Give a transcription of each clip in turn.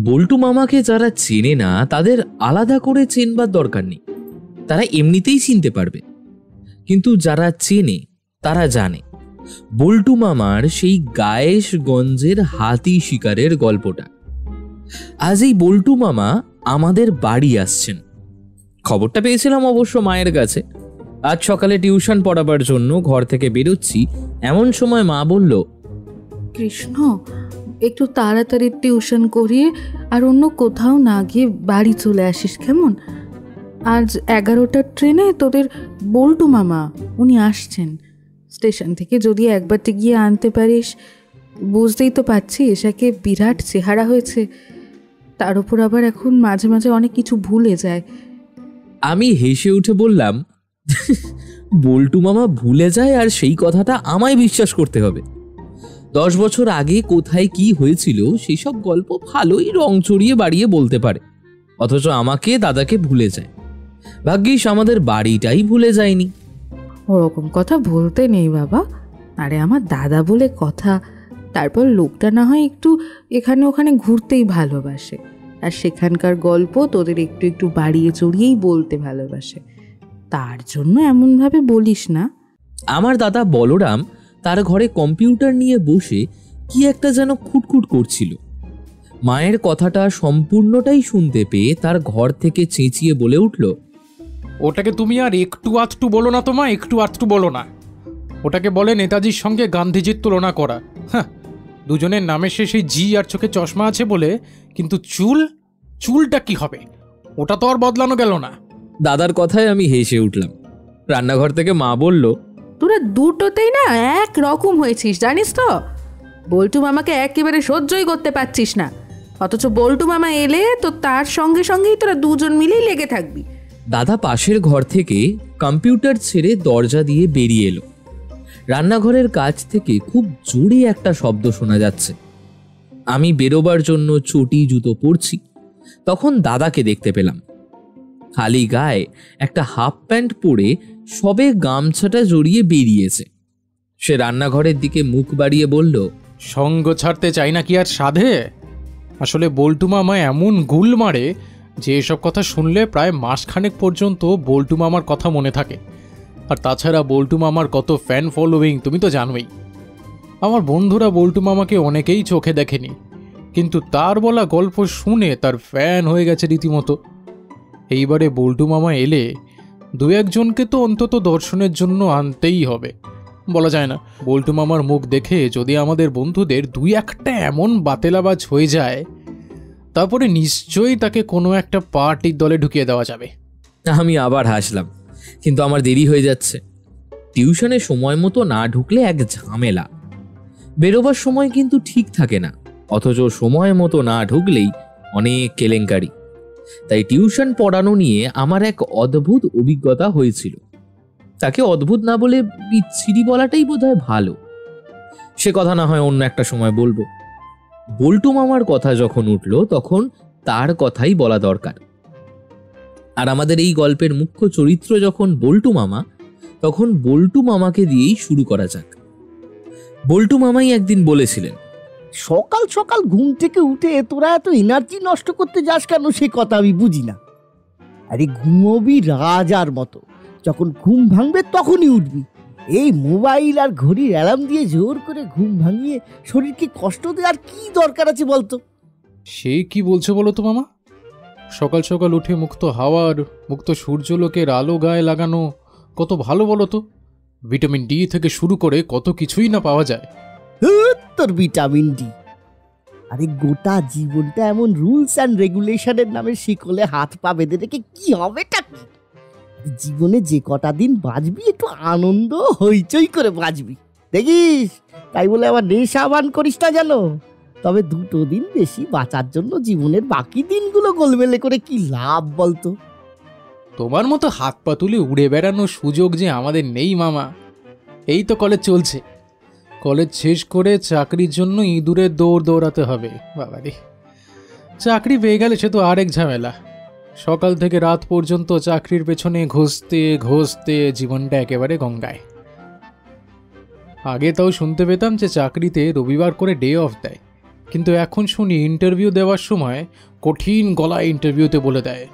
বল্টু মামাকে যারা চেনে না তাদের আলাদা করে চেনবার দরকার নেই, তারা এমনিতেই চিনতে পারবে। কিন্তু যারা চেনে তারা জানে বল্টু মামার সেই গায়েশগঞ্জের হাতি শিকারের গল্পটা। আজ এই বল্টু মামা আমাদের বাড়ি আসছেন। খবরটা পেয়েছিলাম অবশ্য মায়ের কাছে। আজ সকালে টিউশন পড়াবার জন্য ঘর থেকে বেরোচ্ছি, এমন সময় মা বলল, কৃষ্ণ, একটু তাড়াতাড়ি টিউশন করিয়ে আর অন্য কোথাও না গিয়ে বাড়ি চলে আসিস কেমন? আজ 11টার ট্রেনে তোদের বল্টু মামা উনি আসছেন। স্টেশন থেকে যদি একবারটি গিয়ে আনতে পারিস। বুঝতেই তো পারছিস, একে বিরাট চেহারা হয়েছে, তার উপর আবার এখন মাঝে মাঝে অনেক কিছু ভুলে যায়। আমি হেসে উঠে বললাম, বল্টু মামা ভুলে যায় আর সেই কথাটা আমায় বিশ্বাস করতে হবে? 10 বছর আগে কোথায় কি হয়েছিল সেই সব গল্প ভালোই রং চড়িয়ে বাড়িয়ে বলতে পারে, অথচ আমাকে দাদাকে ভুলে যায়। ভাগ্যিস আমাদের বাড়িটাই ভুলে যায়নি। ওরকম কথা বলতে নেই বাবা, আরে আমার দাদা বলে কথা। তারপর লোকটা না হয় একটু এখানে ওখানে ঘুরতেই ভালোবাসে, আর সেখানকার গল্প তোদের একটু একটু বাড়িয়ে চড়িয়েই বলতে ভালোবাসে, তার জন্য এমনভাবে বলিস না। আমার দাদা বলরাম তার ঘরে কম্পিউটার নিয়ে বসে কি একটা যেন খুটখুট করছিল। মায়ের কথাটা সম্পূর্ণটাই শুনতে পেয়ে তার ঘর থেকে চেঁচিয়ে বলে উঠল, ওটাকে তুমি আর একটু আধটু বলো না তোমা, একটু আধটু বলো না। ওটাকে বলে নেতাজির সঙ্গে গান্ধীজির তুলনা করা। হ্যাঁ, দুজনের নামে সেই জি আর চোখে চশমা আছে বলে, কিন্তু চুলটা কি হবে? ওটা তো আর বদলানো গেল না। দাদার কথায় আমি হেসে উঠলাম। রান্নাঘর থেকে মা বলল, তোরা দুটোতেই না এক রকম হয়েছিস জানিস তো। বল্টু মামাকে একেবারে সহ্যই করতে পারছিস না, অথচ বল্টু মামা এলে তো তার সঙ্গে সঙ্গেই তোরা দুজন মিলেই লেগে থাকবি। দাদা পাশের ঘর থেকে কম্পিউটার ছেড়ে দরজা দিয়ে বেরিয়ে এলো। রান্নাঘরের কাছ থেকে খুব জোরে একটা শব্দ শোনা যাচ্ছে। আমি বেরোবার জন্য চটি জুতো পরছি, তখন দাদাকে দেখতে পেলাম। খালি গায়ে একটা হাফ প্যান্ট পরে সবে গামছাটা জড়িয়ে বেরিয়েছে। সে রান্নাঘরের দিকে মুখ বাড়িয়ে বলল, সঙ্গ ছাড়তে চাই না কি আর সাধে? আসলে বল্টু মামা এমন গুল মারে যে এসব কথা শুনলে প্রায় মাসখানেক পর্যন্ত বল্টু মামার কথা মনে থাকে। আর তাছাড়া বল্টু মামার কত ফ্যান ফলোয়িং তুমি তো জানোই। আমার বন্ধুরা বল্টু মামাকে অনেকেই চোখে দেখেনি, কিন্তু তার বলা গল্প শুনে তার ফ্যান হয়ে গেছে রীতিমতো। এইবারে বল্টু মামা এলে 2-1 জনকে তো অন্তত দর্শনের জন্য আনতেই হবে। বলা যায় না, বল্টু মামার মুখ দেখে যদি আমাদের বন্ধুদের 2-1টা এমন বাতেলাবাজ হয়ে যায়, তারপরে নিশ্চয়ই তাকে কোনো একটা পার্টির দলে ঢুকিয়ে দেওয়া যাবে। আমি আবার হাসলাম, কিন্তু আমার দেরি হয়ে যাচ্ছে। টিউশনে সময় মতো না ঢুকলে এক ঝামেলা। বেরোবার সময় কিন্তু ঠিক থাকে না, অথচ সময় মতো না ঢুকলেই অনেক কেলেঙ্কারি। তাই টিউশন পড়ানো নিয়ে আমার এক অদ্ভুত অভিজ্ঞতা হয়েছিল। তাকে অদ্ভুত না বলে বিচ্ছিরি বলাটাই বোধহয় ভালো। সে কথা না হয় অন্য একটা সময় বলবো। বল্টু মামার কথা যখন উঠল তখন তার কথাই বলা দরকার। আর আমাদের এই গল্পের মুখ্য চরিত্র যখন বল্টু মামা, তখন বল্টু মামাকে দিয়েই শুরু করা যাক। বল্টু মামাই একদিন বলেছিলেন, সকাল সকাল ঘুম থেকে উঠে তোরা এত এনার্জি নষ্ট করতে যাস কেন, সে কথা আমি বুঝি না। আরে ঘুমোবি রাজার মতো, যখন ঘুম ভাঙবে তখনই উঠবি। এই মোবাইল আর ঘড়ির অ্যালার্ম দিয়ে জোর করে ঘুম ভাঙিয়ে শরীরকে কষ্ট দেওয়ার কি দরকার আছে বলতো? সে কি বলছো বলো তো মামা? সকাল সকাল উঠে মুক্ত হাওয়ার, মুক্ত সূর্যলোকের আলো গায়ে লাগানো কত ভালো বলো তো। ভিটামিন ডি থেকে শুরু করে কত কিছুই না পাওয়া যায়। তোর ভিটামিন ডি! আরে গোটা জীবনটা এমন রুলস অ্যান্ড রেগুলেশনের নামে শিকলে হাত পা বেঁধে রেখে কি হবেটা কি? জীবনে যে কটা দিন বাঁচবি একটু আনন্দ হইচই করে বাঁচবি, দেখিস। তাই বলে আবার নেশা বান করিস না জানো। তবে 2 দিন বেশি বাঁচার জন্য জীবনের বাকি দিনগুলো গোলমেলে করে কি লাভ বলতো? তোমার মতো হাত পা তুলে উড়ে বেড়ানোর সুযোগ যে আমাদের নেই মামা। এই তো কলেজ চলছে, কলেজ শেষ করে চাকরির জন্য ইঁদুরে দৌড়াতে হবে। বাবারে, চাকরি পেয়ে গেলে সে তো আরেক ঝামেলা। সকাল থেকে রাত পর্যন্ত চাকরির পেছনে ঘষতে ঘষতে জীবনটা একেবারে গঙ্গায়। আগে তাও শুনতে পেতাম যে চাকরিতে রবিবার করে ডে অফ দেয়, কিন্তু এখন শুনি ইন্টারভিউ দেওয়ার সময় কঠিন গলায় ইন্টারভিউতে বলে দেয়,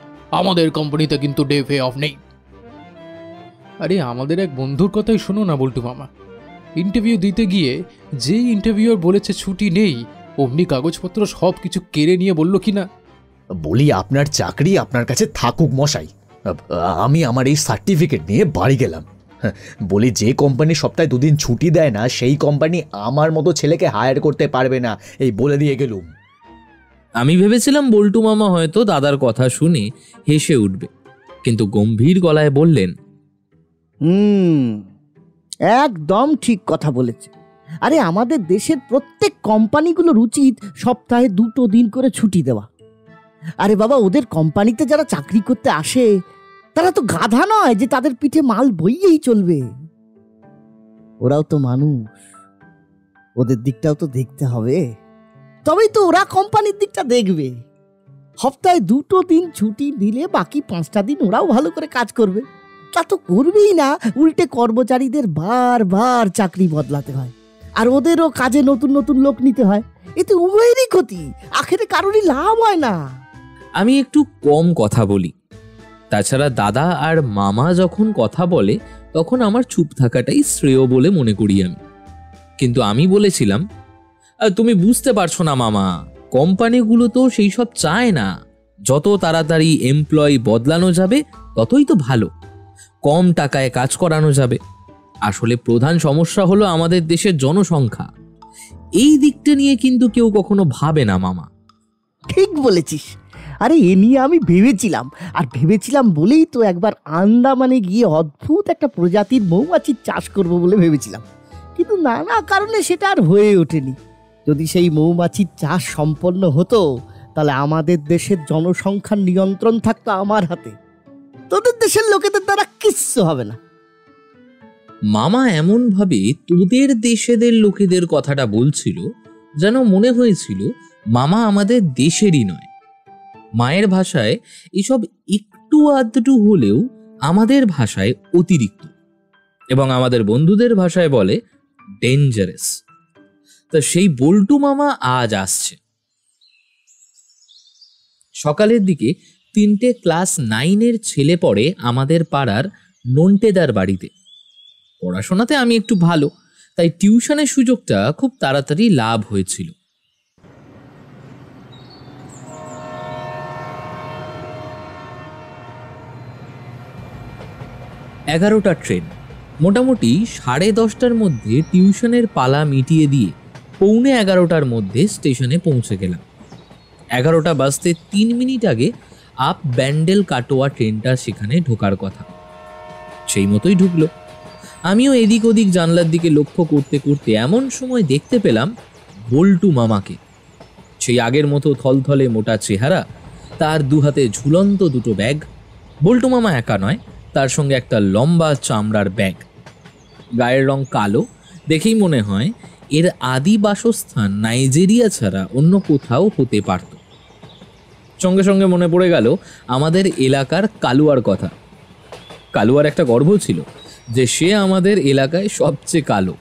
আমাদের কোম্পানিতে কিন্তু ডে পে অফ নেই। আরে আমাদের এক বন্ধুর কথাই শোনো না বল্টু মামা, ইন্টারভিউ দিতে গিয়ে যেই ইন্টারভিউয়ার বলেছে ছুটি নেই, অমনি কাগজপত্র সব কিছু কেড়ে নিয়ে বলল কি না, বলি আপনার চাকরি আপনার কাছে থাকুক মশাই, আমি আমার এই সার্টিফিকেট নিয়ে বাড়ি গেলাম। বলি যে কোম্পানি সপ্তাহে 2 দিন ছুটি দেয় না সেই কোম্পানি আমার মতো ছেলেকে হায়ার করতে পারবে না, এই বলে দিয়ে গেলুম। আমি ভেবেছিলাম বল্টু মামা হয়তো দাদার কথা শুনে হেসে উঠবে, কিন্তু গম্ভীর গলায় বললেন, একদম ঠিক কথা বলেছে। আরে আমাদের দেশের প্রত্যেক কোম্পানিগুলোর উচিত সপ্তাহে 2 দিন করে ছুটি দেওয়া। আরে বাবা, ওদের কোম্পানিতে যারা চাকরি করতে আসে তারা তো গাধা নয় যে তাদের পিঠে মাল বইয়েই চলবে। ওরাও তো মানুষ, ওদের দিকটাও তো দেখতে হবে, তবেই তো ওরা কোম্পানির দিকটা দেখবে। সপ্তাহে 2 দিন ছুটি দিলে বাকি 5টা দিন ওরাও ভালো করে কাজ করবে। তা তো করবেই না, উল্টে কর্মচারীদের বারবার চাকরি বদলাতে হয়, আর ওদেরও কাজে নতুন নতুন লোক নিতে হয়। এতে উভয়েরই ক্ষতি, আখেরে কারোরই লাভ হয় না। আমি একটু কম কথা বলি, তাছাড়া দাদা আর মামা যখন কথা বলে তখন আমার চুপ থাকাটাই শ্রেয় বলে মনে করি আমি। কিন্তু আমি বলেছিলাম, তুমি বুঝতে পারছো না মামা, কোম্পানিগুলো তো সেই সব চায় না। যত তাড়াতাড়ি এমপ্লয়ি বদলানো যাবে ততই তো ভালো, কম টাকায় কাজ করানো যাবে। আসলে প্রধান সমস্যা হলো আমাদের দেশের জনসংখ্যা। এই দিকটা নিয়ে কিন্তু কেউ কখনো ভাবে না মামা। ঠিক বলেছিস। আরে এ নিয়ে আমি ভেবেছিলাম বলেই তো একবার আন্দামানে গিয়ে অদ্ভুত একটা প্রজাতির মৌমাছির চাষ করব বলে ভেবেছিলাম, কিন্তু নানা কারণে সেটা আর হয়ে ওঠেনি। যদি সেই মৌমাছির চাষ সম্পন্ন হতো তাহলে আমাদের দেশের জনসংখ্যার নিয়ন্ত্রণ থাকতো আমার হাতে, তোদের দেশের লোকেদের দ্বারা কিচ্ছু হবে না। মামা এমন ভাবে তোদের দেশেদের লোকেদের কথাটা বলছিল যেন মনে হয়েছিল মামা আমাদের দেশেরই নয়। মায়ের ভাষায় এসব একটু আধটু হলেও আমাদের ভাষায় অতিরিক্ত, এবং আমাদের বন্ধুদের ভাষায় বলে ডেঞ্জারাস। তা সেই বল্টু মামা আজ আসছে। সকালের দিকে 3টে ক্লাস 9-এর ছেলে পড়ে আমাদের পাড়ার নন্টেদার বাড়িতে। পড়াশোনাতে আমি একটু ভালো, তাই টিউশনের সুযোগটা খুব তাড়াতাড়ি লাভ হয়েছিল। এগারোটা ট্রেন, মোটামুটি 10:30টার মধ্যে টিউশনের পালা মিটিয়ে দিয়ে 11:45টার মধ্যে স্টেশনে পৌঁছে গেলাম। 11টা বাজতে 3 মিনিট আগে আপ ব্যান্ডেল কাটোয়া ট্রেনটা সেখানে ঢোকার কথা, সেই মতোই ঢুকলো। আমিও এদিক ওদিক জানলার দিকে লক্ষ্য করতে করতে এমন সময় দেখতে পেলাম বল্টু মামাকে। সেই আগের মতো থলথলে মোটা চেহারা, তার 2 হাতে ঝুলন্ত 2টো ব্যাগ। বল্টু মামা একা নয়, তার সঙ্গে একটা লম্বা চামড়ার ব্যাগ। গায়ের রং কালো, দেখেই মনে হয় এর আদি বাসস্থান নাইজেরিয়া ছাড়া অন্য কোথাও হতে পারত। সঙ্গে সঙ্গে মনে পড়ে গেল আমাদের এলাকার কালুয়ার কথা। কালুয়ার একটা গর্ব ছিল যে সে আমাদের এলাকায় সবচেয়ে কালো,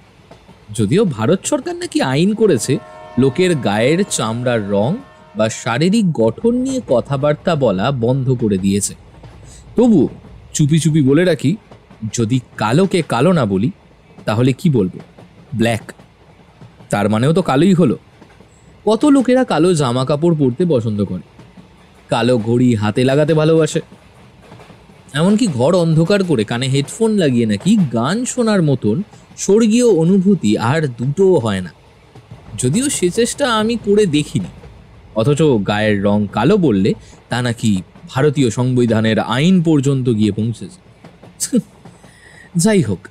যদিও ভারত সরকার নাকি আইন করেছে লোকের গায়ের চামড়ার রং বা শারীরিক গঠন নিয়ে কথাবার্তা বলা বন্ধ করে দিয়েছে। তবু চুপি চুপি বলে রাখি, যদি কালোকে কালো না বলি তাহলে কি বলবো? ব্ল্যাক। তার মানেও তো কালোই হলো। কত লোকেরা কালো জামা কাপড় পরতে পছন্দ করে, কালো ঘড়ি হাতে লাগাতে ভালোবাসে, এমনকি ঘর অন্ধকার করে কানে হেডফোন লাগিয়ে নাকি গান শোনার মতন স্বর্গীয় অনুভূতি আর দুটোও হয় না। যদিও সে চেষ্টা আমি করে দেখিনি, অথচ গায়ের রং কালো বললে তা নাকি ভারতীয় সংবিধানের আইন পর্যন্ত গিয়ে পৌঁছেছে। যাই হোক,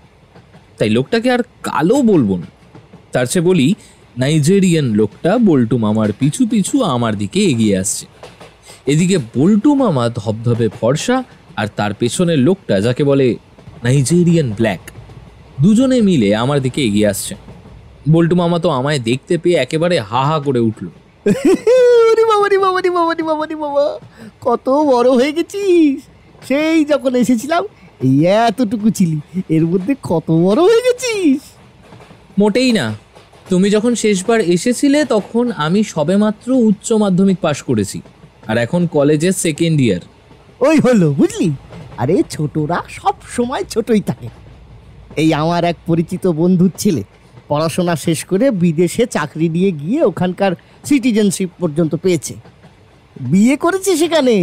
তাই লোকটাকে আর কালো বলবো না, তার চেয়ে বলি নাইজেরিয়ান লোকটা বল্টু মামার পিছু পিছু আমার দিকে এগিয়ে আসছে। এদিকে বল্টু মামা ধবধবে ফর্সা, আর তার পেছনের লোকটা যাকে বলে নাইজেরিয়ান ব্ল্যাক, দুজনে মিলে আমার দিকে এগিয়ে আসছে। বল্টু মামা তো আমায় দেখতে পেয়ে একেবারে হা হা করে উঠল। বাবা, কত বড় হয়ে গেছিস! সেই যখন এসেছিলাম এই এতটুকু ছিলি, এর মধ্যে কত বড় হয়ে গেছিস! মোটেই না, তুমি যখন শেষবার এসেছিলে তখন আমি সবেমাত্র উচ্চ মাধ্যমিক পাশ করেছি, আর এখন কলেজের সেকেন্ড ইয়ার। ওই হলো, বুঝলি? আরে ছোটরা সব সময় ছোটই থাকে। এই আমার এক পরিচিত বন্ধুর ছেলে পড়াশোনা শেষ করে বিদেশে চাকরি নিয়ে গিয়ে ওখানকার সিটিজেনশিপ পর্যন্ত পেয়েছে, বিয়ে করেছে সেখানে।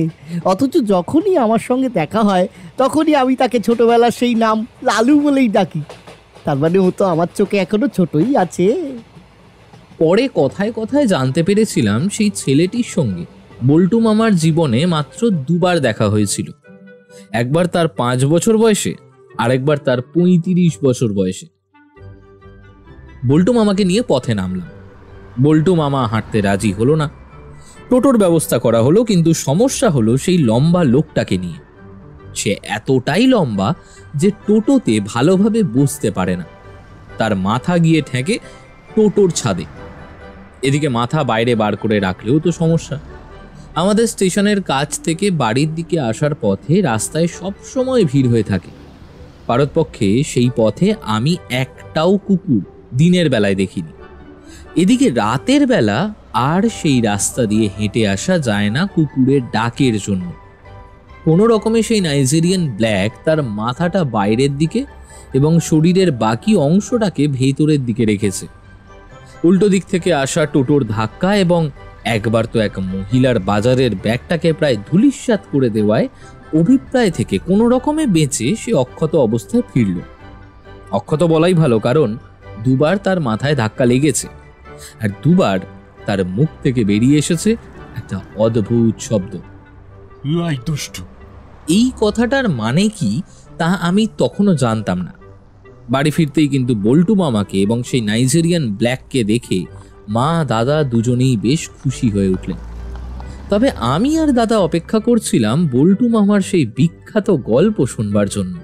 অথচ যখনই আমার সঙ্গে দেখা হয় তখনই আমি তাকে ছোটবেলার সেই নাম লালু বলেই ডাকি। তার মানে ও তো আমার চোখে এখনো ছোটই আছে। পরে কথায় কথায় জানতে পেরেছিলাম সেই ছেলেটির সঙ্গে বল্টু মামার জীবনে মাত্র দুবার দেখা হয়েছিল। একবার তার 5 বছর বয়সে, আরেকবার তার 35 বছর বয়সে। বল্টু মামাকে নিয়ে পথে নামলাম। বল্টু মামা হাঁটতে রাজি হলো না। টোটোর ব্যবস্থা করা হলো, কিন্তু সমস্যা হলো সেই লম্বা লোকটাকে নিয়ে। সে এতটাই লম্বা যে টোটোতে ভালোভাবে বসতে পারে না। তার মাথা গিয়ে ঠেকে টোটোর ছাদে। এদিকে মাথা বাইরে বার করে রাখলেও তো সমস্যা। আমাদের স্টেশনের কাছ থেকে বাড়ির দিকে আসার পথে রাস্তায় সব সময় ভিড় হয়ে থাকে। পারতপক্ষে সেই পথে আমি একটাও কুকুর দিনের বেলায় দেখিনি। এদিকে রাতের বেলা আর সেই রাস্তা দিয়ে হেঁটে আসা যায় না কুকুরের ডাকের জন্য। কোনো রকমে সেই নাইজেরিয়ান ব্ল্যাক তার মাথাটা বাইরের দিকে এবং শরীরের বাকি অংশটাকে ভেতরের দিকে রেখেছে। উল্টো দিক থেকে আসা টোটোর ধাক্কা এবং একবার তো এক মহিলার বাজারের ব্যাগটাকে প্রায় ধূলিসাৎ করে দেওয়ায় অভিপ্রায় থেকে কোনো রকমে বেঁচে সে অক্ষত অবস্থায় ফিরল। অক্ষত বলাই ভালো, কারণ দুবার তার মাথায় ধাক্কা লেগেছে, আর দুবার তার মুখ থেকে বেরিয়ে এসেছে একটা অদ্ভুত শব্দ, এই কথাটার মানে কি তা আমি তখনও জানতাম না। বাড়ি ফিরতেই কিন্তু বল্টু মামাকে এবং সেই নাইজেরিয়ান ব্ল্যাককে দেখে মা দাদা দুজনেই বেশ খুশি হয়ে উঠলেন। তবে আমি আর দাদা অপেক্ষা করছিলাম বল্টু মামার সেই বিখ্যাত গল্প শুনবার জন্য।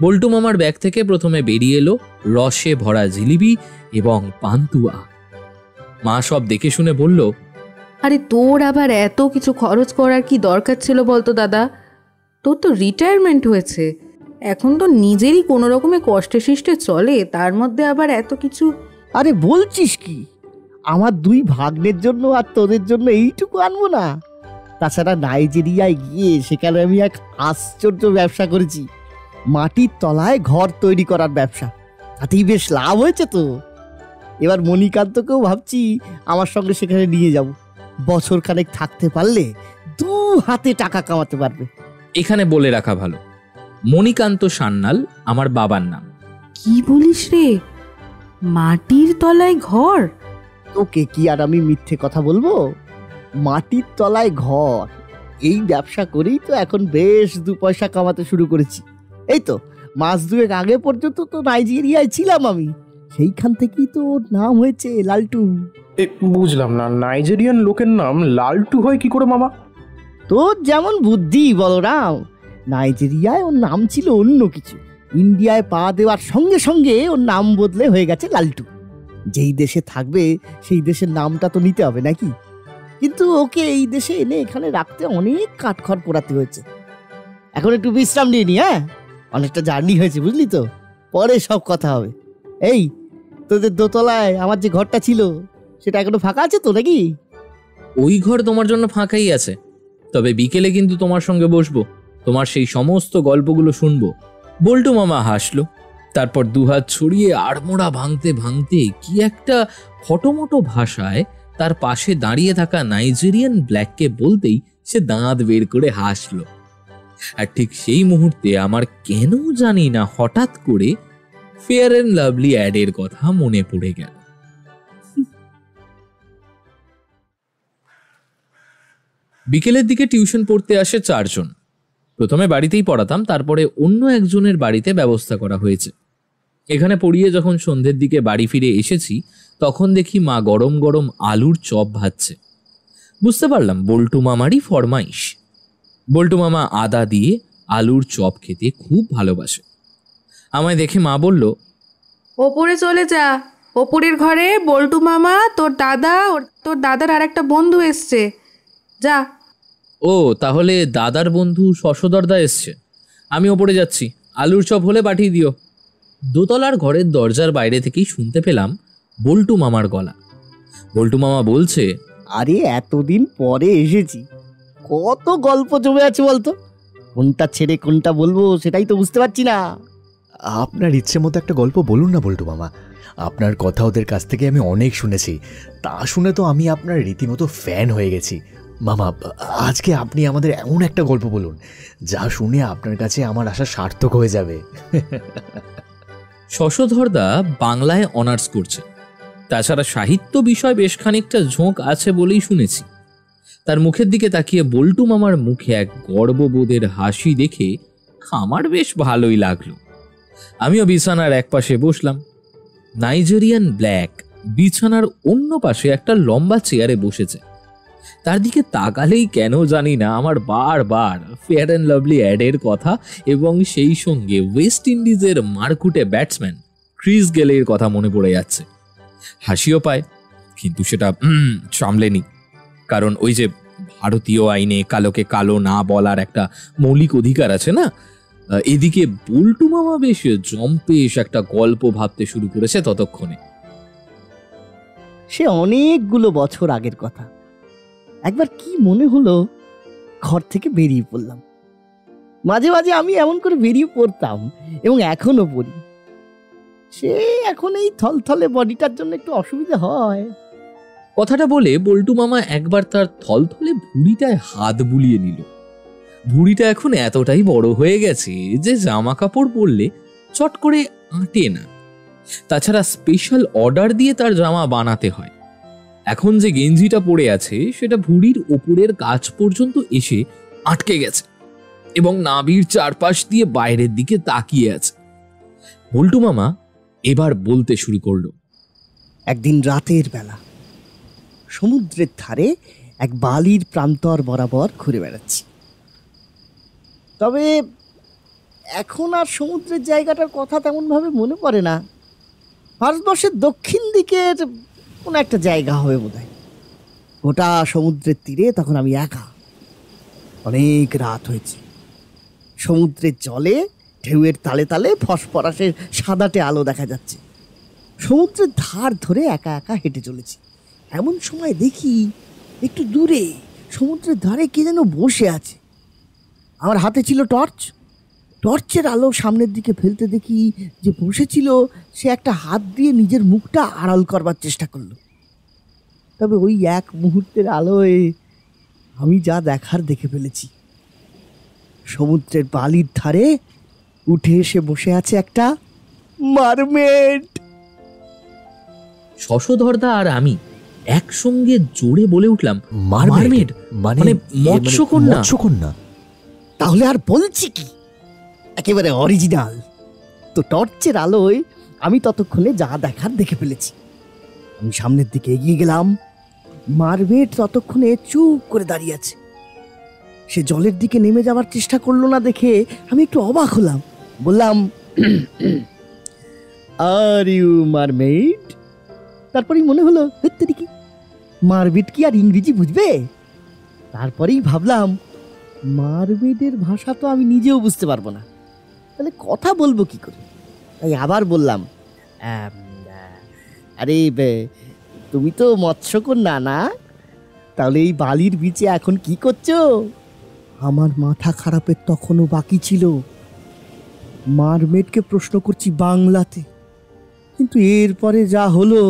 বল্টু মামার ব্যাগ থেকে প্রথমে বেরিয়ে এলো রসে ভরা জিলিবি এবং পান্তুয়া। মা সব দেখে শুনে বলল, আরে তোর আবার এত কিছু খরচ করার কি দরকার ছিল বলতো দাদা? তোর তো রিটায়ারমেন্ট হয়েছে, এখন তো নিজেরই কোনো রকমে কষ্টে শিষ্টে চলে, তার মধ্যে আবার এত কিছু। আরে বলছিস কি? আমার 2 ভাগ্নের জন্য আর তোদের জন্য এইটুকু আনবো না? তাছাড়া নাইজেরিয়ায় গিয়ে সেখানে আমি এক আশ্চর্য ব্যবসা করেছি, মাটির তলায় ঘর তৈরি করার ব্যবসা। তাতেই বেশ লাভ হয়েছে তো। এবার মণিকান্তকেও ভাবছি আমার সঙ্গে সেখানে নিয়ে যাব। বছর খানেক থাকতে পারলে 2 হাতে টাকা কামাতে পারবে। এখানে বলে রাখা ভালো, মণিকান্ত সান্যাল আমার বাবার নাম। কি বলিস রে, মাটির তলায় ঘর? তোকে কি আর আমি মিথ্যে কথা বলবো? মাটির তলায় ঘর, এই ব্যবসা করেই তো এখন বেশ 2 পয়সা কামাতে শুরু করেছি। এই তো মাস 2 আগে পর্যন্ত তো নাইজেরিয়ায় ছিলাম আমি, সেইখান থেকেই তো ওর নাম হয়েছে লালটু। বুঝলাম না, নাইজেরিয়ান লোকের নাম লালটু হয় কি করে মামা? তোর যেমন বুদ্ধি বলরাম, নাইজেরিয়ায় ওর নাম ছিল অন্য কিছু, ইন্ডিয়ায় পা দেওয়ার সঙ্গে সঙ্গে ওর নাম বদলে হয়ে গেছে লালটু। যেই দেশে থাকবে সেই দেশের নামটা তো নিতে হবে নাকি? কিন্তু ওকে এই দেশে এনে এখানে রাখতে অনেক কাঠখড় পোড়াতে হয়েছে। এখন একটু বিশ্রাম নিয়ে নি। হ্যাঁ, অনেকটা জার্নি হয়েছে বুঝলি তো, পরে সব কথা হবে। এই তোদের দোতলায় আমার যে ঘরটা ছিল সেটা এখনো ফাঁকা আছে তো নাকি? ওই ঘর তোমার জন্য ফাঁকাই আছে, তবে বিকেলে কিন্তু তোমার সঙ্গে বসবো, তোমার সেই সমস্ত গল্পগুলো শুনবো। বল্টু মামা হাসলো, তারপর 2 হাত ছড়িয়ে আড়মোড়া ভাঙতে ভাঙতে কি একটা খটোমটো ভাষায় তার পাশে দাঁড়িয়ে থাকা নাইজেরিয়ান ব্ল্যাককে বলতেই সে দাঁত বের করে হাসলো। আর ঠিক সেই মুহূর্তে আমার কেন জানি না হঠাৎ করে ফেয়ার অ্যান্ড লাভলি অ্যাডের কথা মনে পড়ে গেল। বিকেলের দিকে টিউশন পড়তে আসে 4 জন। প্রথমে বাড়িতেই পড়াতাম, তারপরে অন্য একজনের বাড়িতে ব্যবস্থা করা হয়েছে। এখানে পড়িয়ে যখন সন্ধ্যের দিকে বাড়ি ফিরে এসেছি তখন দেখি মা গরম গরম আলুর চপ ভাজছে। বুঝতে পারলাম বল্টু মামারই ফরমাইশ। বল্টু মামা আদা দিয়ে আলুর চপ খেতে খুব ভালোবাসে। আমায় দেখে মা বলল, ওপরে চলে যা, ওপরের ঘরে বল্টু মামা, তোর দাদার আর একটা বন্ধু এসছে, যা। ও তাহলে দাদার বন্ধু শশধরদা এসছে, আমি ওপরে যাচ্ছি, আলুর চপ হলে পাঠিয়ে দিও। দোতলার ঘরের দরজার বাইরে থেকেই শুনতে পেলাম বল্টু মামার গলা। বল্টু মামা বলছে, আরে এতদিন পরে এসেছি, কত গল্প জমে আছে বলতো, কোনটা ছেড়ে কোনটা বলবো সেটাই তো বুঝতে পারছি না। আপনার ইচ্ছে মতো একটা গল্প বলুন না বল্টু মামা। আপনার কথা ওদের কাছ থেকে আমি অনেক শুনেছি, তা শুনে তো আমি আপনার রীতিমতো ফ্যান হয়ে গেছি। মামা, আজকে আপনি আমাদের এমন একটা গল্প বলুন যা শুনে আপনার কাছে আমার আশা সার্থক হয়ে যাবে। শশধরদা বাংলায় অনার্স করছে, তাছাড়া সাহিত্য বিষয় বেশ খানিকটা ঝোঁক আছে বলেই শুনেছি। তার মুখের দিকে তাকিয়ে বল্টু মামার মুখে এক গর্ববোধের হাসি দেখে আমার বেশ ভালোই লাগলো। আমিও বিছানার এক পাশে বসলাম। নাইজেরিয়ান ব্ল্যাক বিছানার অন্য পাশে একটা লম্বা চেয়ারে বসেছে। তার দিকে তাকালেই কেন জানি না আমার বারবার ফেয়ার অ্যান্ড লাভলি অ্যাডের কথা এবং সেই সঙ্গে ওয়েস্ট ইন্ডিজের মারকুটে ব্যাটসম্যান ক্রিস গেলের কথা মনে পড়ে যাচ্ছে। হাসিও পায়, কিন্তু সেটা সামলে নি, কারণ ওই যে ভারতীয় আইনে কালোকে কালো না বলার একটা মৌলিক অধিকার আছে না। এদিকে বল্টু মামা বেশ জম্পেশ একটা গল্প ভাবতে শুরু করেছে ততক্ষণে। সে অনেকগুলো বছর আগের কথা। একবার কি মনে হলো, ঘর থেকে বেরিয়ে পড়লাম। মাঝে মাঝে আমি এমন করে বেরিয়ে পড়তাম এবং এখনো পড়ি। সে এখন এই থলথলে বডিটার জন্য একটু অসুবিধা হয়। কথাটা বলে বল্টু মামা একবার তার থলথলে ভুঁড়িটায় হাত বুলিয়ে নিল। ভুঁড়িটা এখন এতটাই বড় হয়ে গেছে যে জামা কাপড় পরলে চট করে আঁটে না, তাছাড়া স্পেশাল অর্ডার দিয়ে তার জামা বানাতে হয়। এখন যে গেঞ্জিটা পরে আছে সেটা ভুঁড়ির ওপরের কাছ পর্যন্ত এসে আটকে গেছে এবং নাভির চারপাশ দিয়ে বাইরের দিকে তাকিয়ে আছে। বল্টু মামা এবার বলতে শুরু করলো। একদিন রাতের বেলা সমুদ্রের ধারে এক বালির প্রান্তর বরাবর ঘুরে বেড়াচ্ছি। তবে এখন আর সমুদ্রের জায়গাটার কথা তেমনভাবে মনে পড়ে না। ভারতবর্ষের দক্ষিণ দিকের কোনো একটা জায়গা হবে বোধহয়। গোটা সমুদ্রের তীরে তখন আমি একা। অনেক রাত হয়েছে। সমুদ্রের জলে ঢেউয়ের তালে তালে ফসফরাসের সাদাটে আলো দেখা যাচ্ছে। সমুদ্রের ধার ধরে একা একা হেঁটে চলেছি। এমন সময় দেখি একটু দূরে সমুদ্রের ধারে কে যেন বসে আছে। আমার হাতে ছিল টর্চ। টর্চের আলো সামনের দিকে ফেলতে দেখি যে বসেছিল সে একটা হাত দিয়ে নিজের মুখটা আড়াল করবার চেষ্টা করলো। তবে ওই এক মুহূর্তের আলোয় আমি যা দেখার দেখে ফেলেছি। সমুদ্রের বালির ধারে উঠে এসে বসে আছে একটা মারমেড। শশধরদা আর আমি একসঙ্গে জোরে বলে উঠলাম, মারমেড? মানে মৎস্যকন্যা? মৎস্যকন্যা? তাহলে আর বলছি কি, একেবারে অরিজিনাল। তো টর্চের আলোয় আমি ততক্ষণে যা দেখার দেখে ফেলেছি। আমি সামনের দিকে এগিয়ে গেলাম। মারমেড ততক্ষণে চুপ করে দাঁড়িয়ে আছে। সে জলের দিকে নেমে যাওয়ার চেষ্টা করলো না দেখে আমি একটু অবাক হলাম। বললাম, আর ইউ মারমেড? তারপরেই মনে হলো, সত্যি কি মারমেড কি আর ইংরেজি বুঝবে? তারপরেই ভাবলাম, মারমেডের ভাষা তো আমি নিজেও বুঝতে পারবো না, তাহলে কথা বলবো কি করে? তাই আবার বললাম, আরে তুমি তো মৎস্যকন্যা না? তাহলে এই বালির বিচে এখন কি করছো? আমার মাথা খারাপের তখনও বাকি ছিল। মারমেডকে প্রশ্ন করছি বাংলাতে, কিন্তু এরপরে যা হলো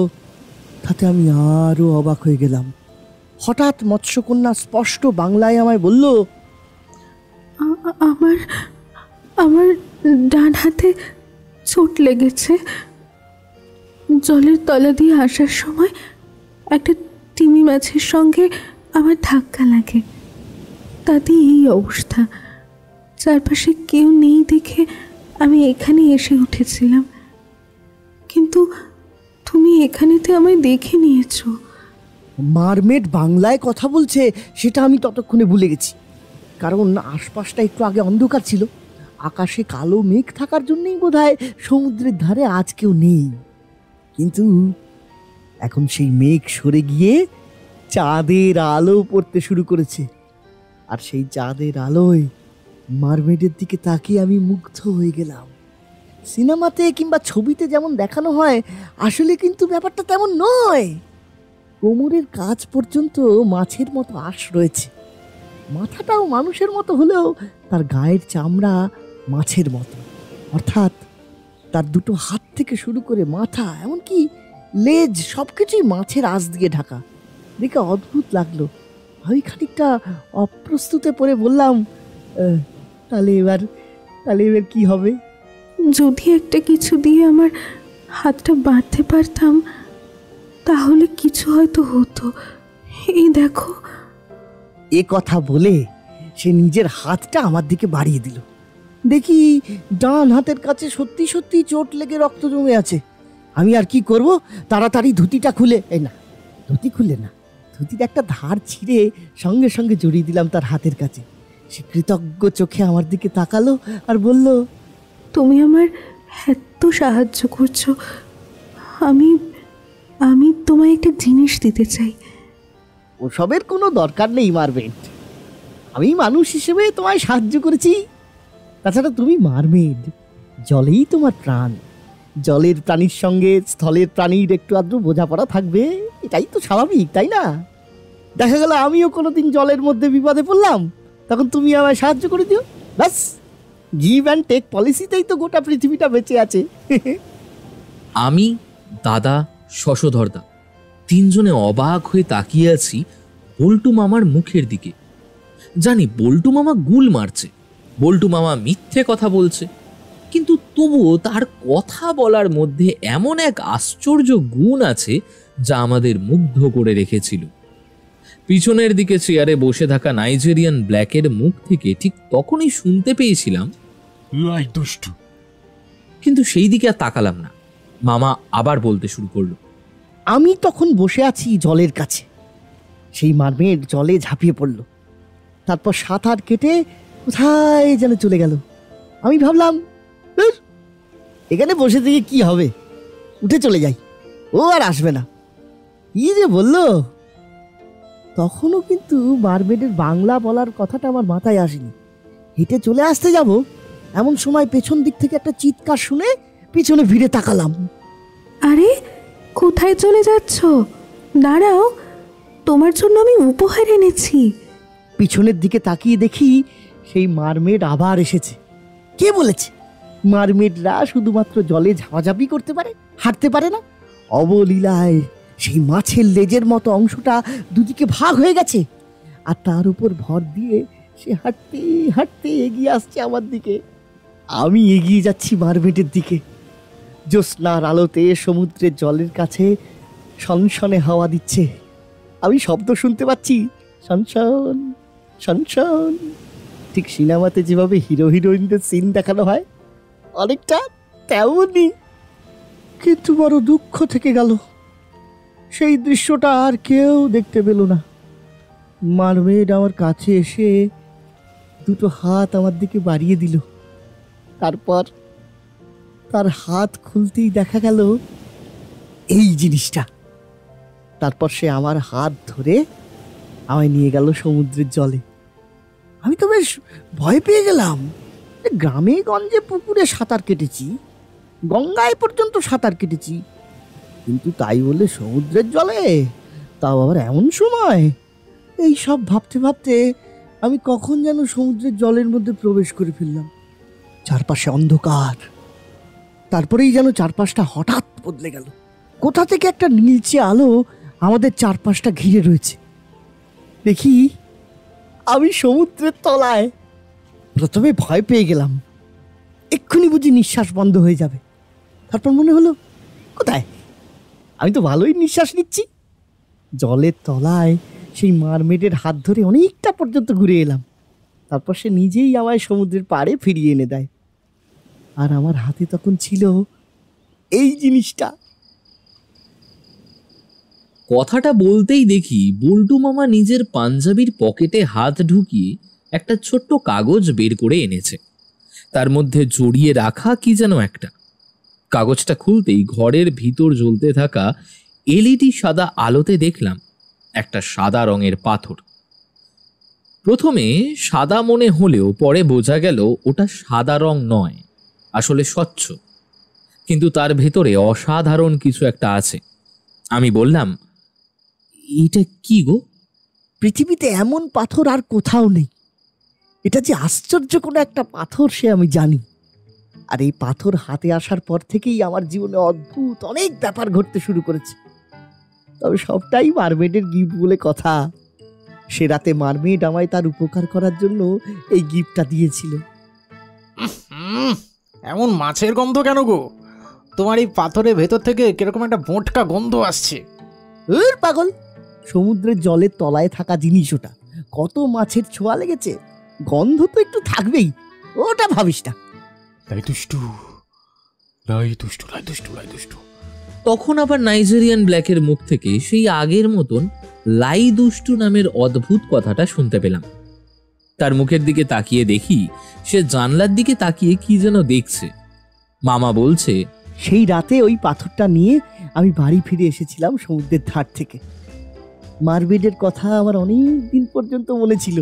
তাতে আমি আরো অবাক হয়ে গেলাম। হঠাৎ মৎস্যকন্যা স্পষ্ট বাংলায় আমায় বলল, আমার আমার ডান হাতে চোট লেগেছে। জলের তলা দিয়ে আসার সময় একটা তিমি মাছের সঙ্গে আমার ধাক্কা লাগে, তাতে এই অবস্থা। চারপাশে কেউ নেই দেখে আমি এখানে এসে উঠেছিলাম, কিন্তু তুমি এখানেতে আমায় দেখে নিয়েছো। মারমেড বাংলায় কথা বলছে সেটা আমি ততক্ষণে ভুলে গেছি, কারণ আশপাশটা একটু আগে অন্ধকার ছিল। আকাশে কালো মেঘ থাকার জন্যই বোধহয় সমুদ্রের ধারে আজ কেউ নেই। কিন্তু এখন সেই মেঘ সরে গিয়ে চাঁদের আলো পড়তে শুরু করেছে, আর সেই চাঁদের আলোয় মারমেডের দিকে তাকিয়ে আমি মুগ্ধ হয়ে গেলাম। সিনেমাতে কিংবা ছবিতে যেমন দেখানো হয় আসলে কিন্তু ব্যাপারটা তেমন নয়। কোমরের কাছ পর্যন্ত মাছের মতো আঁশ রয়েছে। মাথাটাও মানুষের মতো হলেও তার গায়ের চামড়া মাছের মতো, অর্থাৎ তার দুটো হাত থেকে শুরু করে মাথা এমনকি লেজ সবকিছুই মাছের আঁশ দিয়ে ঢাকা। দেখে অদ্ভুত লাগলো। আমি খানিকটা অপ্রস্তুতে পড়ে বললাম, তাহলে এবার কি হবে? যদি একটা কিছু দিয়ে আমার হাতটা বাঁধতে পারতাম তাহলে কিছু হয়তো হতো। এই দেখো। এ কথা বলে সে নিজের হাতটা আমার দিকে বাড়িয়ে দিল। দেখি ডান হাতের কাছে সত্যি সত্যি চোট লেগে রক্ত জমে আছে। আমি আর কি করব, তাড়াতাড়ি ধুতিটা খুলে, ধুতি খুলে না, ধুতির একটা ধার ছিঁড়ে সঙ্গে সঙ্গে জড়িয়ে দিলাম তার হাতের কাছে। সে কৃতজ্ঞ চোখে আমার দিকে তাকালো আর বলল, তুমি আমার এত সাহায্য করছো, আমি আমি তোমায় একটা জিনিস দিতে চাই। ওসবের কোনো দরকার নেই মারমেড। আমি মানুষ হিসেবে তোমায় সাহায্য করেছি। তাছাড়া তুমি মারমেড, জলেই তোমার প্রাণ। জলের প্রাণীর সঙ্গে স্থলের প্রাণীর একটু আধটু বোঝাপড়া থাকবে, এটাই তো স্বাভাবিক, তাই না? দেখা গেল আমিও কোনোদিন জলের মধ্যে বিপদে পড়লাম, তখন তুমি আমায় সাহায্য করে দিও। ব্যাস, গিভ অ্যান্ড টেক পলিসিতেই তো গোটা পৃথিবীটা বেঁচে আছে। আমি, দাদা, শশধরদা তিনজনে অবাক হয়ে তাকিয়ে আছি বল্টু মামার মুখের দিকে। জানি বল্টু মামা গুল মারছে, বল্টু মামা মিথ্যে কথা বলছে, কিন্তু তবুও তার কথা বলার মধ্যে এমন এক আশ্চর্য গুণ আছে যা আমাদের মুগ্ধ করে রেখেছিল। পিছনের দিকে চেয়ারে বসে থাকা নাইজেরিয়ান ব্ল্যাকের মুখ থেকে ঠিক তখনই শুনতে পেয়েছিলাম, কিন্তু সেই দিকে আর তাকালাম না। মামা আবার বলতে শুরু করলো, আমি তখন বসে আছি জলের কাছে। সেই মারমেড জলে ঝাঁপিয়ে পড়ল, তারপর সাঁতার কেটে কোথায় যেন চলে গেল। আমি ভাবলাম, এখানে বসে থেকে কি হবে, উঠে চলে যাই, ও আর আসবে না। কি যে বললো! তখনও কিন্তু মারমেডের বাংলা বলার কথাটা আমার মাথায় আসেনি। হেঁটে চলে আসতে যাব, এমন সময় পেছন দিক থেকে একটা চিৎকার শুনে পিছনে ফিরে তাকালাম। আরে, কোথায় চলে যাচ্ছ? দাঁড়াও, তোমার জন্য আমি উপহার এনেছি। পিছনের দিকে তাকিয়ে দেখি সেই মারমেড আবার এসেছে। কে বলেছে মারমেডরা শুধুমাত্র জলে ঝাঁপাঝাঁপি করতে পারে, হাঁটতে পারে না? অবলীলায় সেই মাছের লেজের মতো অংশটা দুদিকে ভাগ হয়ে গেছে, আর তার উপর ভর দিয়ে সে হাঁটতে হাঁটতে এগিয়ে আসছে আমার দিকে। আমি এগিয়ে যাচ্ছি মারমেডের দিকে। জ্যোৎস্নার আলোতে সমুদ্রের জলের কাছে সনসনে হাওয়া দিচ্ছে। আমি শব্দ শুনতে পাচ্ছি, সনসন সনসন। ঠিক সিনেমাতে যেভাবে হিরো হিরোইনদের সিন দেখানো হয়, অনেকটা তেমনই। কিন্তু বড় দুঃখ থেকে গেল, সেই দৃশ্যটা আর কেউ দেখতে পেল না। মারমেড আমার কাছে এসে দুটো হাত আমার দিকে বাড়িয়ে দিল। তারপর তার হাত খুলতেই দেখা গেল এই জিনিসটা। তারপর সে আমার হাত ধরে আমায় নিয়ে গেল সমুদ্রের জলে। আমি তো বেশ ভয় পেয়ে গেলাম। গ্রামে গঞ্জে পুকুরে সাঁতার কেটেছি, গঙ্গায় পর্যন্ত সাঁতার কেটেছি, কিন্তু তাই বলে সমুদ্রের জলে, তাও আবার এমন সময়! এই সব ভাবতে ভাবতে আমি কখন যেন সমুদ্রের জলের মধ্যে প্রবেশ করে ফেললাম। চারপাশে অন্ধকার। তারপরেই যেন চারপাশটা হঠাৎ বদলে গেল। কোথা থেকে একটা নীলচে আলো আমাদের চারপাশটা ঘিরে রয়েছে। দেখি আমি সমুদ্রের তলায়। প্রথমে ভয় পেয়ে গেলাম, এক্ষুনি বুঝি নিঃশ্বাস বন্ধ হয়ে যাবে। তারপর মনে হলো, কোথায়, আমি তো ভালোই নিঃশ্বাস নিচ্ছি। জলের তলায় সেই মারমেডের হাত ধরে অনেকটা পর্যন্ত ঘুরে এলাম। তারপর সে নিজেই আমায় সমুদ্রের পাড়ে ফিরিয়ে এনে দেয়। আর আমার হাতে তখন ছিল এই জিনিসটা। কথাটা বলতেই দেখি বল্টু মামা নিজের পাঞ্জাবির পকেটে হাত ঢুকিয়ে একটা ছোট্ট কাগজ বের করে এনেছে। তার মধ্যে জড়িয়ে রাখা কি যেন একটা। কাগজটা খুলতেই ঘরের ভিতর জ্বলতে থাকা এলইডি সাদা আলোতে দেখলাম একটা সাদা রঙের পাথর। প্রথমে সাদা মনে হলেও পরে বোঝা গেল ওটা সাদা রং নয়, আসলে স্বচ্ছ। কিন্তু তার ভেতরে অসাধারণ কিছু একটা আছে। আমি বললাম, এটা কি গো? পৃথিবীতে এমন পাথর আর কোথাও নেই। এটা যে আশ্চর্য কোনো একটা পাথর সে আমি জানি। আর এই পাথর হাতে আসার পর থেকেই আমার জীবনে অদ্ভুত অনেক ব্যাপার ঘটতে শুরু করেছে। তবে সবটাই মারমেডের গিফট বলে কথা। সে রাতে মারমেড আমায় তার উপকার করার জন্য এই গিফটটা দিয়েছিল। এমন মাছের গন্ধ কেন গো? তোমার এই পাথরের ভেতর থেকে কিরকম একটা বোটকা গন্ধ আসছে। পাগল, সমুদ্রের জলের তলায় থাকা জিনিস ওটা। কত মাছের ছোঁয়া লেগেছে, গন্ধ তো একটু থাকবেই, ওটা ভাবিস না। লাই দুষ্টু, লাই দুষ্টু, লাই দুষ্টু, লাই দুষ্টু। তখন আবার নাইজেরিয়ান ব্ল্যাকের মুখ থেকে সেই আগের মতন লাই দুষ্টু নামের অদ্ভুত কথাটা শুনতে পেলাম। তার মুখের দিকে তাকিয়ে দেখি সে জানলার দিকে তাকিয়ে কি যেন দেখছে। মামা বলছে, সেই রাতে ওই পাথরটা নিয়ে আমি বাড়ি ফিরে এসেছিলাম সমুদ্রের ধার থেকে। মারমেডের কথা আমার অনেক দিন পর্যন্ত মনে ছিল।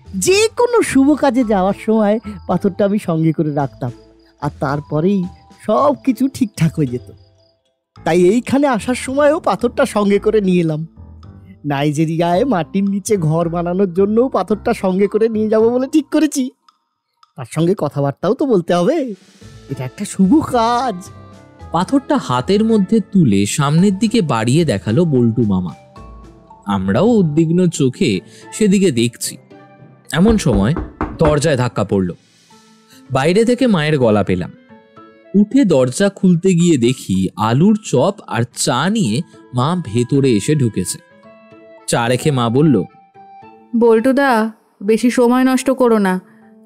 যে কোনো শুভ কাজে যাওয়ার সময় পাথরটা আমি সঙ্গে করে রাখতাম, আর তারপরেই সব কিছু ঠিকঠাক হয়ে যেত। তাই এইখানে আসার সময়ও পাথরটা সঙ্গে করে নিয়ে এলাম। নাইজেরিয়ায় মাটির নিচে ঘর বানানোর জন্য পাথরটা সঙ্গে করে নিয়ে যাব বলে ঠিক করেছি। তার সঙ্গে কথাবার্তাও তো বলতে হবে, এটা একটা শুভ কাজ। পাথরটা হাতের মধ্যে তুলে সামনের দিকে বাড়িয়ে দেখালো বল্টু মামা। আমরাও উদ্বিগ্ন চোখে সেদিকে দেখছি। এমন সময় দরজায় ধাক্কা পড়ল। বাইরে থেকে মায়ের গলা পেলাম। উঠে দরজা খুলতে গিয়ে দেখি আলুর চপ আর চা নিয়ে মা ভেতরে এসে ঢুকেছে। চা রেখে মা বলল, বল্টুদা, বেশি সময় নষ্ট করো না।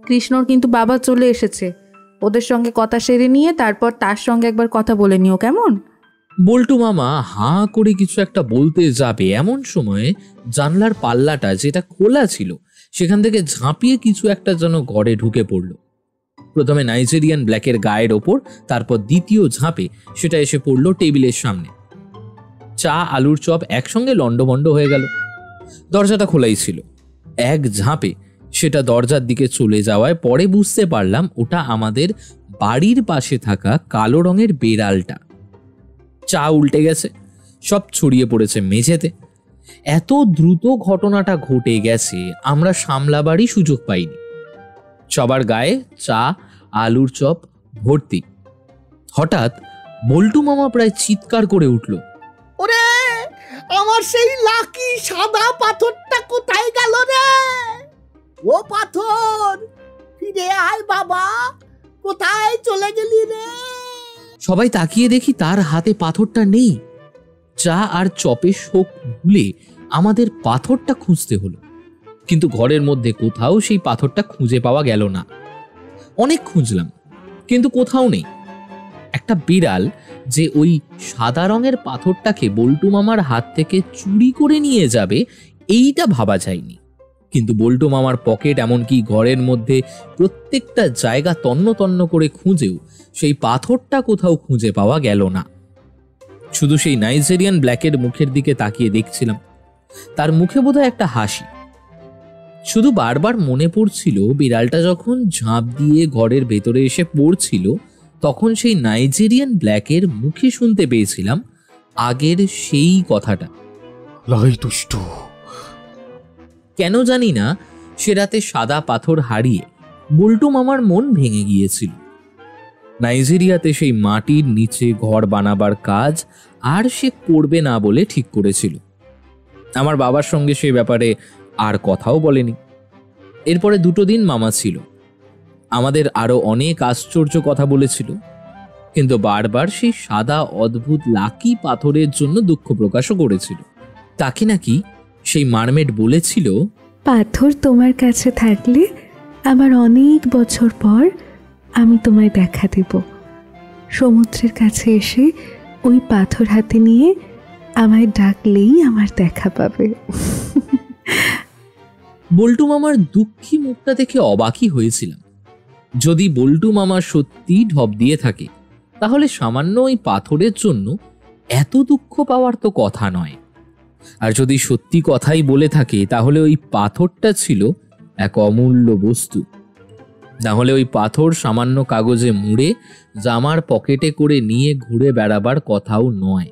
কৃষ্ণর কিন্তু বাবা চলে এসেছে। ওদের সঙ্গে কথা সেরে নিয়ে তারপর তার সঙ্গে একবার কথা বলে নিও, কেমন? বল্টু মামা হাঁ করে কিছু একটা বলতে যাবে, এমন সময় জানলার পাল্লাটা যেটা খোলা ছিল সেখান থেকে ঝাঁপিয়ে কিছু একটা যেন ঘরে ঢুকে পড়ল। প্রথমে নাইজেরিয়ান ব্ল্যাকের গায়ের ওপর, তারপর দ্বিতীয় ঝাঁপে সেটা এসে পড়ল টেবিলের সামনে। চা আলুর চপ একসঙ্গে লন্ডভন্ড হয়ে গেল। দরজাটা খোলাই ছিল। এক ঝাঁপে সেটা দরজার দিকে চলে যাওয়ায় পরে বুঝতে পারলাম ওটা আমাদের বাড়ির পাশে থাকা কালো রঙের বেড়ালটা। চা উল্টে গেছে, সব ছড়িয়ে পড়েছে মেঝেতে। এত দ্রুত ঘটনাটা ঘটে গেছে আমরা সামলাবারই সুযোগ পাইনি। সবার গায়ে চা আলুর চপ ভর্তি। হঠাৎ বল্টু মামা প্রায় চিৎকার করে উঠল, ওরে, আমার সেই লাকি সাদা পাথরটা কোথায় গেল রে? ও পাথর, ফিরে আয় বাবা, কোথায় চলে গেলি রে? সবাই তাকিয়ে দেখি তার হাতে পাথরটা নেই। চা আর চপের শোক ভুলে আমাদের পাথরটা খুঁজতে হলো, কিন্তু ঘরের মধ্যে কোথাও সেই পাথরটা খুঁজে পাওয়া গেল না। অনেক খুঁজলাম, কিন্তু কোথাও নেই। একটা বিড়াল যে ওই সাদা রঙের পাথরটাকে বল্টু মামার হাত থেকে চুরি করে নিয়ে যাবে এইটা ভাবা যায়নি। কিন্তু বল্টু মামার পকেট, এমনকি ঘরের মধ্যে প্রত্যেকটা জায়গা তন্ন তন্ন করে খুঁজেও সেই পাথরটা কোথাও খুঁজে পাওয়া গেল না। শুধু সেই নাইজেরিয়ান ব্ল্যাকের মুখের দিকে তাকিয়ে দেখছিলাম। তার মুখে বোধহয় একটা হাসি। শুধু বারবার মনে পড়ছিল বিড়ালটা যখন ঝাঁপ দিয়ে ঘরের ভেতরে এসে পড়ছিল তখন সেই নাইজেরিয়ান ব্ল্যাকের মুখে শুনতে পেয়েছিলাম আগের সেই কথাটা। লাই দুষ্টু। কেন জানি না সে রাতে সাদা পাথর হারিয়ে বল্টু মামার মন ভেঙে গিয়েছিল। নাইজেরিয়াতে সেই মাটির নিচে ঘর বানাবার কাজ আর সে করবে না বলে ঠিক করেছিল। আমার বাবার সঙ্গে সে ব্যাপারে আর কথাও বলেনি। এরপরে 2 দিন মামা ছিল। আমাদের আরো অনেক আশ্চর্য কথা বলেছিল, কিন্তু বারবার সেই সাদা অদ্ভুত লাকি পাথরের জন্য দুঃখ প্রকাশও করেছিল। তাকে নাকি সেই মারমেড বলেছিল, পাথর তোমার কাছে থাকলে আবার অনেক বছর পর আমি তোমায় দেখা দেব। সমুদ্রের কাছে এসে ওই পাথর হাতে নিয়ে আমায় ডাকলেই আমার দেখা পাবে। বল্টু মামার দুঃখী মুখটা দেখে অবাকই হয়েছিলাম। যদি বল্টু মামা সত্যি ঢপ দিয়ে থাকে তাহলে সামান্য ওই পাথরের জন্য এত দুঃখ পাওয়ার তো কথা নয়। আর যদি সত্যি কথাই বলে থাকে তাহলে ওই পাথরটা ছিল এক অমূল্য বস্তু, না হলে ওই পাথর সামান্য কাগজে মুড়ে জামার পকেটে করে নিয়ে ঘুরে বেড়াবার কথাও নয়।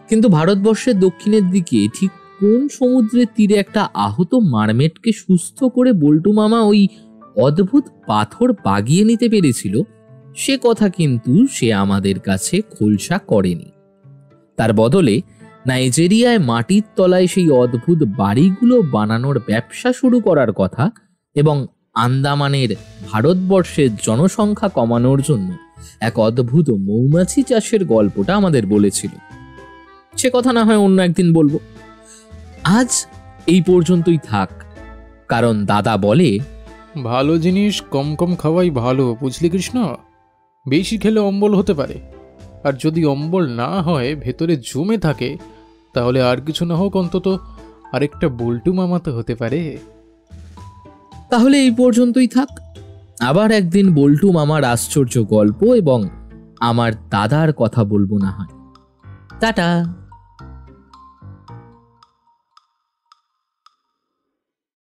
কিন্তু ভারতবর্ষের দক্ষিণের দিকে ঠিক কোন সমুদ্রের তীরে একটা আহত মারমেটকে সুস্থ করে বল্টু মামা ওই অদ্ভুত পাথর বাগিয়ে নিতে পেরেছিল, সে কথা কিন্তু সে আমাদের কাছে খোলসা করেনি। তার বদলে নাইজেরিয়ায় মাটির তলায় সেই অদ্ভুত বাড়িগুলো বানানোর ব্যবসা শুরু করার কথা এবং আন্দামানের ভারতবর্ষের জনসংখ্যা কমানোর জন্য এক অদ্ভুত মৌমাছি চাষের গল্পটা আমাদের বলেছিল। সে কথা না হয় অন্য একদিন বলবো। আজ এই পর্যন্তই থাক, কারণ দাদা বলে ভালো জিনিস কম কম খাওয়াই ভালো, বুঝলি কৃষ্ণ? বেশি খেলে অম্বল হতে পারে, আর যদি অম্বল না হয় ভেতরে জমে থাকে, তাহলে আর কিছু না হোক অন্তত আরেকটা বল্টু মামা তো হতে পারে। তাহলে এই পর্যন্তই থাক। আবার একদিন বল্টু মামার আশ্চর্য গল্প এবং আমার দাদার কথা বলবো না হয়। টাটা।